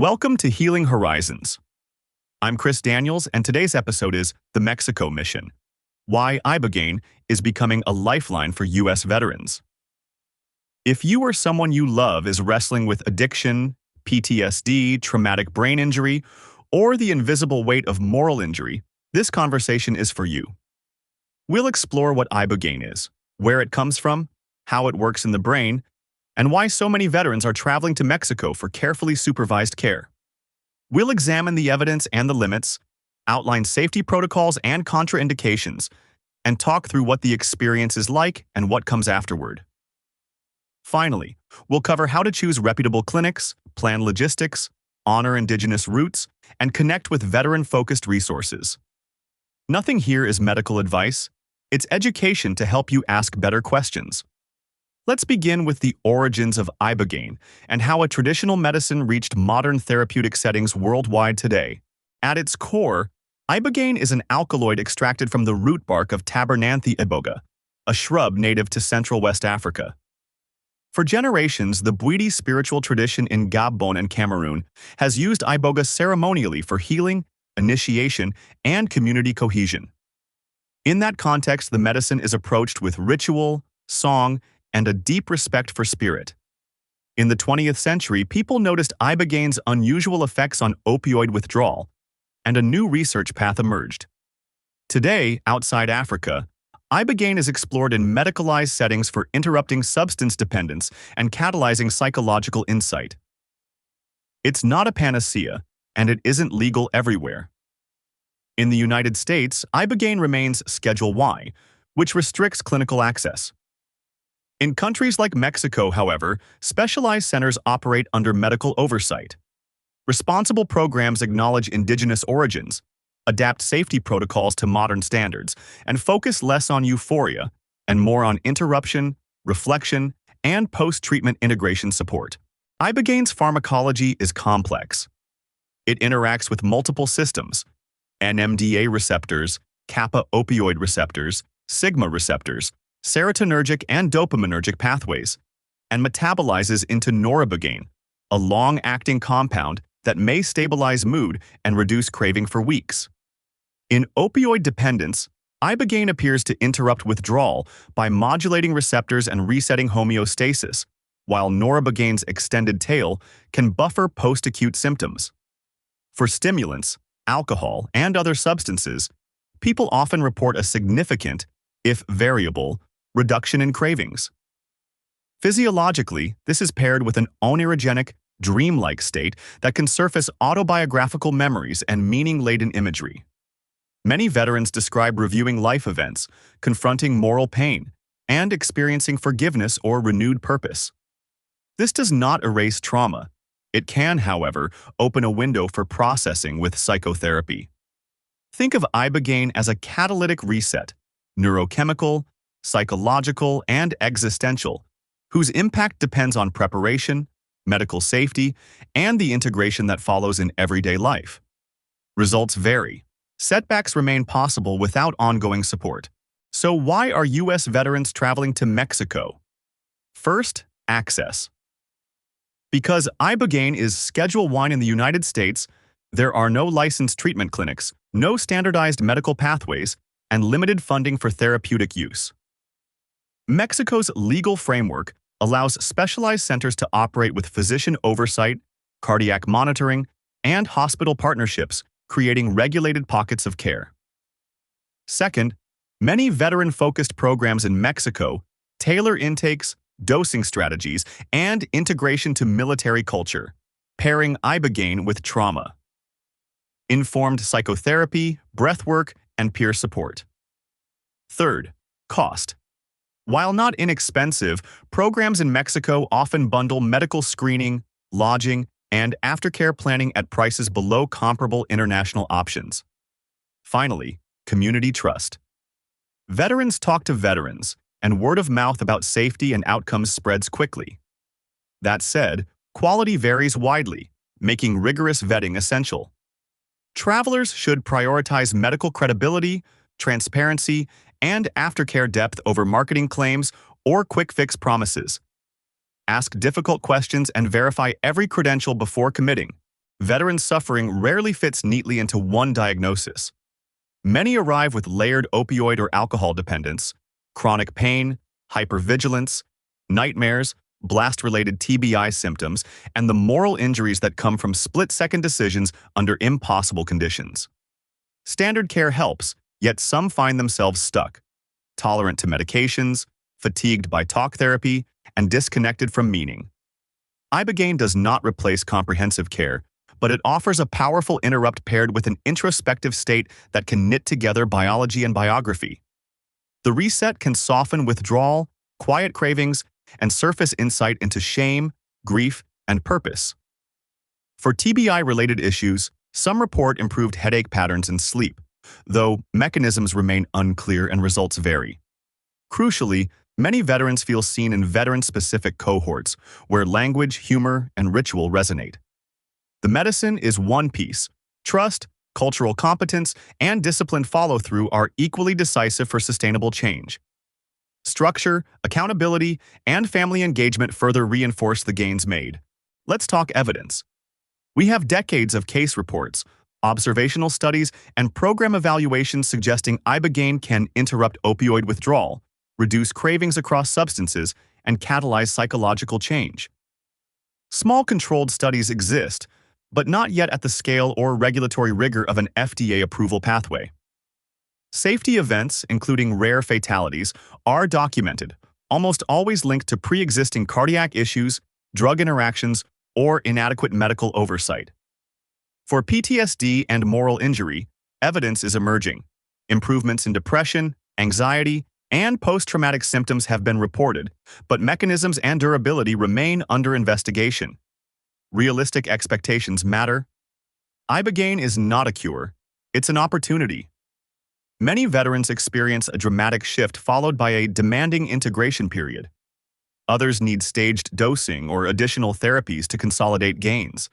Welcome to Healing Horizons. I'm Chris Daniels, and today's episode is The Mexico Mission: Why Ibogaine is Becoming a Lifeline for U.S. Veterans. If you or someone you love is wrestling with addiction, PTSD, traumatic brain injury, or the invisible weight of moral injury, this conversation is for you. We'll explore what Ibogaine is, where it comes from, how it works in the brain, and why so many veterans are traveling to Mexico for carefully supervised care. We'll examine the evidence and the limits, outline safety protocols and contraindications, and talk through what the experience is like and what comes afterward. Finally, we'll cover how to choose reputable clinics, plan logistics, honor Indigenous roots, and connect with veteran-focused resources. Nothing here is medical advice. It's education to help you ask better questions. Let's begin with the origins of Ibogaine and how a traditional medicine reached modern therapeutic settings worldwide today. At its core, Ibogaine is an alkaloid extracted from the root bark of Tabernanthe iboga, a shrub native to Central West Africa. For generations, the Bwiti spiritual tradition in Gabon and Cameroon has used iboga ceremonially for healing, initiation, and community cohesion. In that context, the medicine is approached with ritual, song, and a deep respect for spirit. In the 20th century, people noticed Ibogaine's unusual effects on opioid withdrawal, and a new research path emerged. Today, outside Africa, Ibogaine is explored in medicalized settings for interrupting substance dependence and catalyzing psychological insight. It's not a panacea, and it isn't legal everywhere. In the United States, Ibogaine remains Schedule Y, which restricts clinical access. In countries like Mexico, however, specialized centers operate under medical oversight. Responsible programs acknowledge indigenous origins, adapt safety protocols to modern standards, and focus less on euphoria and more on interruption, reflection, and post-treatment integration support. Ibogaine's pharmacology is complex. It interacts with multiple systems: NMDA receptors, kappa opioid receptors, sigma receptors, serotonergic and dopaminergic pathways, and metabolizes into noribogaine, a long-acting compound that may stabilize mood and reduce craving for weeks. In opioid dependence, Ibogaine appears to interrupt withdrawal by modulating receptors and resetting homeostasis, while noribogaine's extended tail can buffer post-acute symptoms. For stimulants, alcohol, and other substances, people often report a significant, if variable, reduction in cravings. Physiologically, this is paired with an onirogenic, dreamlike state that can surface autobiographical memories and meaning-laden imagery. Many veterans describe reviewing life events, confronting moral pain, and experiencing forgiveness or renewed purpose. This does not erase trauma. It can, however, open a window for processing with psychotherapy. Think of Ibogaine as a catalytic reset, neurochemical, psychological, and existential, whose impact depends on preparation, medical safety, and the integration that follows in everyday life. Results vary. Setbacks remain possible without ongoing support. So why are U.S. veterans traveling to Mexico? First, access. Because Ibogaine is Schedule 1 in the United States, there are no licensed treatment clinics, no standardized medical pathways, and limited funding for therapeutic use. Mexico's legal framework allows specialized centers to operate with physician oversight, cardiac monitoring, and hospital partnerships, creating regulated pockets of care. Second, many veteran-focused programs in Mexico tailor intakes, dosing strategies, and integration to military culture, pairing Ibogaine with trauma. Informed psychotherapy, breathwork, and peer support. Third, cost. While not inexpensive, programs in Mexico often bundle medical screening, lodging, and aftercare planning at prices below comparable international options. Finally, community trust. Veterans talk to veterans, and word of mouth about safety and outcomes spreads quickly. That said, quality varies widely, making rigorous vetting essential. Travelers should prioritize medical credibility, transparency, and aftercare depth over marketing claims or quick-fix promises. Ask difficult questions and verify every credential before committing. veteran suffering rarely fits neatly into one diagnosis. Many arrive with layered opioid or alcohol dependence, chronic pain, hypervigilance, nightmares, blast-related TBI symptoms, and the moral injuries that come from split-second decisions under impossible conditions. Standard care helps, yet some find themselves stuck, tolerant to medications, fatigued by talk therapy, and disconnected from meaning. Ibogaine does not replace comprehensive care, but it offers a powerful interrupt paired with an introspective state that can knit together biology and biography. The reset can soften withdrawal, quiet cravings, and surface insight into shame, grief, and purpose. For TBI-related issues, some report improved headache patterns and sleep, though mechanisms remain unclear and results vary. Crucially, many veterans feel seen in veteran-specific cohorts, where language, humor, and ritual resonate. The medicine is one piece. Trust, cultural competence, and disciplined follow-through are equally decisive for sustainable change. Structure, accountability, and family engagement further reinforce the gains made. Let's talk evidence. We have decades of case reports, observational studies, and program evaluations suggesting Ibogaine can interrupt opioid withdrawal, reduce cravings across substances, and catalyze psychological change. Small controlled studies exist, but not yet at the scale or regulatory rigor of an FDA approval pathway. Safety events, including rare fatalities, are documented, almost always linked to pre-existing cardiac issues, drug interactions, or inadequate medical oversight. For PTSD and moral injury, evidence is emerging. Improvements in depression, anxiety, and post-traumatic symptoms have been reported, but mechanisms and durability remain under investigation. Realistic expectations matter. Ibogaine is not a cure. It's an opportunity. Many veterans experience a dramatic shift followed by a demanding integration period. Others need staged dosing or additional therapies to consolidate gains.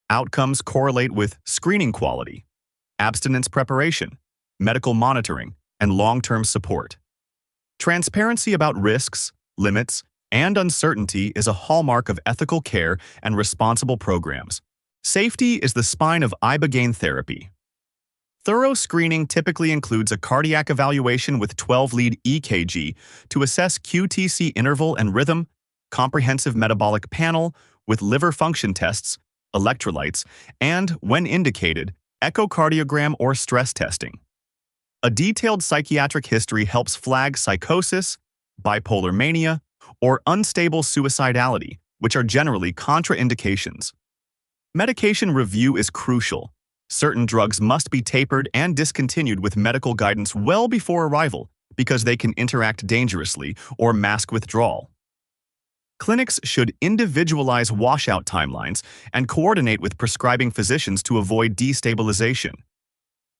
Outcomes correlate with screening quality, abstinence preparation, medical monitoring, and long-term support. Transparency about risks, limits, and uncertainty is a hallmark of ethical care and responsible programs. Safety is the spine of Ibogaine therapy. Thorough screening typically includes a cardiac evaluation with 12-lead EKG to assess QTC interval and rhythm, comprehensive metabolic panel with liver function tests, electrolytes, and, when indicated, echocardiogram or stress testing. A detailed psychiatric history helps flag psychosis, bipolar mania, or unstable suicidality, which are generally contraindications. Medication review is crucial. Certain drugs must be tapered and discontinued with medical guidance well before arrival because they can interact dangerously or mask withdrawal. Clinics should individualize washout timelines and coordinate with prescribing physicians to avoid destabilization.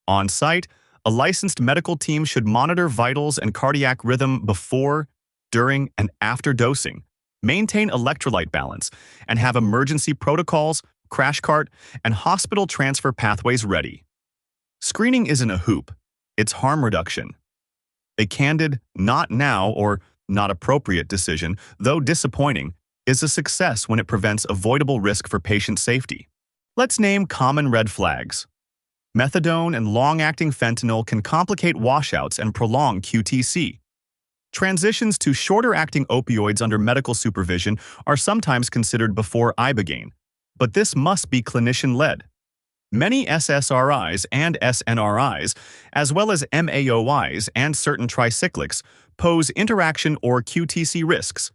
On-site, a licensed medical team should monitor vitals and cardiac rhythm before, during, and after dosing, maintain electrolyte balance, and have emergency protocols, crash cart, and hospital transfer pathways ready. Screening isn't a hoop, it's harm reduction. A candid, not now or not appropriate decision, though disappointing, is a success when it prevents avoidable risk for patient safety. Let's name common red flags. Methadone and long-acting fentanyl can complicate washouts and prolong QTC. Transitions to shorter-acting opioids under medical supervision are sometimes considered before Ibogaine, but this must be clinician-led. Many SSRIs and SNRIs, as well as MAOIs and certain tricyclics, pose interaction or QTC risks.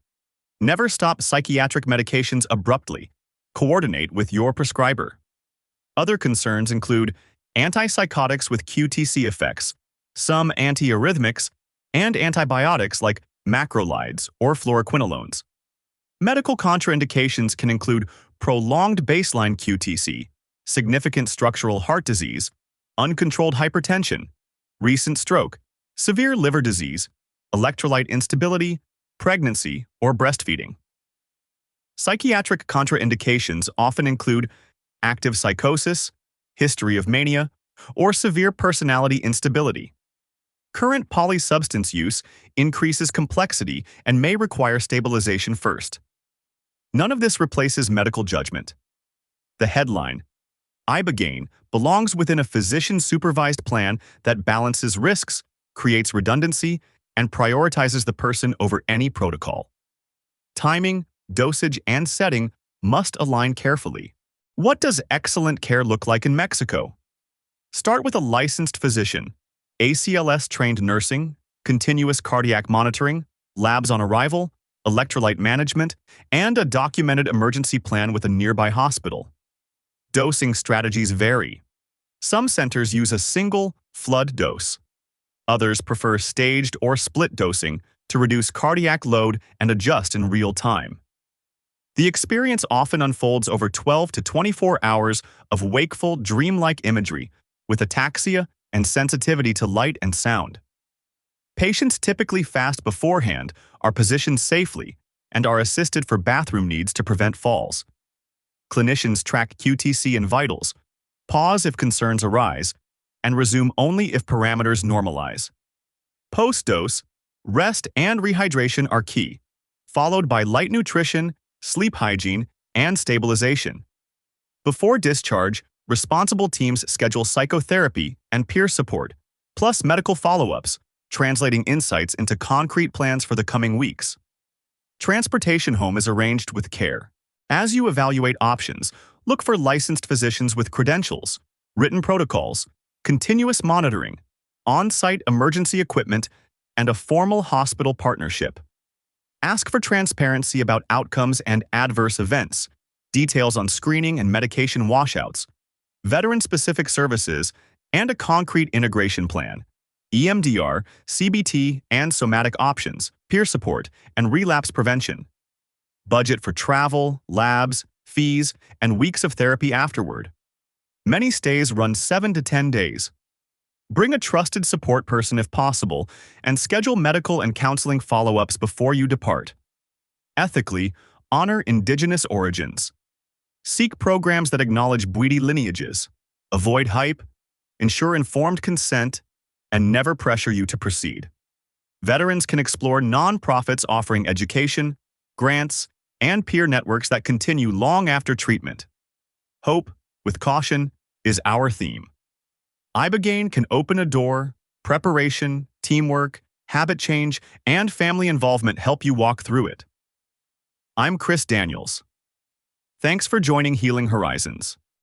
Never stop psychiatric medications abruptly. Coordinate with your prescriber. Other concerns include antipsychotics with QTC effects, some antiarrhythmics, and antibiotics like macrolides or fluoroquinolones. Medical contraindications can include prolonged baseline QTC, significant structural heart disease, uncontrolled hypertension, recent stroke, severe liver disease, electrolyte instability, pregnancy, or breastfeeding. Psychiatric contraindications often include active psychosis, history of mania, or severe personality instability. Current polysubstance use increases complexity and may require stabilization first. None of this replaces medical judgment. The headline, Ibogaine belongs within a physician-supervised plan that balances risks, creates redundancy, and prioritizes the person over any protocol. Timing, dosage, and setting must align carefully. What does excellent care look like in Mexico? Start with a licensed physician, ACLS-trained nursing, continuous cardiac monitoring, labs on arrival, electrolyte management, and a documented emergency plan with a nearby hospital. Dosing strategies vary. Some centers use a single, flood dose. Others prefer staged or split dosing to reduce cardiac load and adjust in real time. The experience often unfolds over 12 to 24 hours of wakeful, dreamlike imagery with ataxia and sensitivity to light and sound. Patients typically fast beforehand, are positioned safely, and are assisted for bathroom needs to prevent falls. Clinicians track QTC and vitals, pause if concerns arise, and resume only if parameters normalize. Post-dose, rest and rehydration are key, followed by light nutrition, sleep hygiene, and stabilization. Before discharge, responsible teams schedule psychotherapy and peer support, plus medical follow-ups, translating insights into concrete plans for the coming weeks. Transportation home is arranged with care. As you evaluate options, look for licensed physicians with credentials, written protocols, continuous monitoring, on-site emergency equipment, and a formal hospital partnership. Ask for transparency about outcomes and adverse events, details on screening and medication washouts, veteran-specific services, and a concrete integration plan. EMDR, CBT, and somatic options, peer support, and relapse prevention. Budget for travel, labs, fees, and weeks of therapy afterward. Many stays run 7 to 10 days. Bring a trusted support person if possible, and schedule medical and counseling follow-ups before you depart. Ethically, honor indigenous origins. Seek programs that acknowledge Bwiti lineages. Avoid hype, ensure informed consent, and never pressure you to proceed. Veterans can explore nonprofits offering education, grants, and peer networks that continue long after treatment. Hope, with caution, is our theme. Ibogaine can open a door, preparation, teamwork, habit change, and family involvement help you walk through it. I'm Chris Daniels. Thanks for joining Healing Horizons.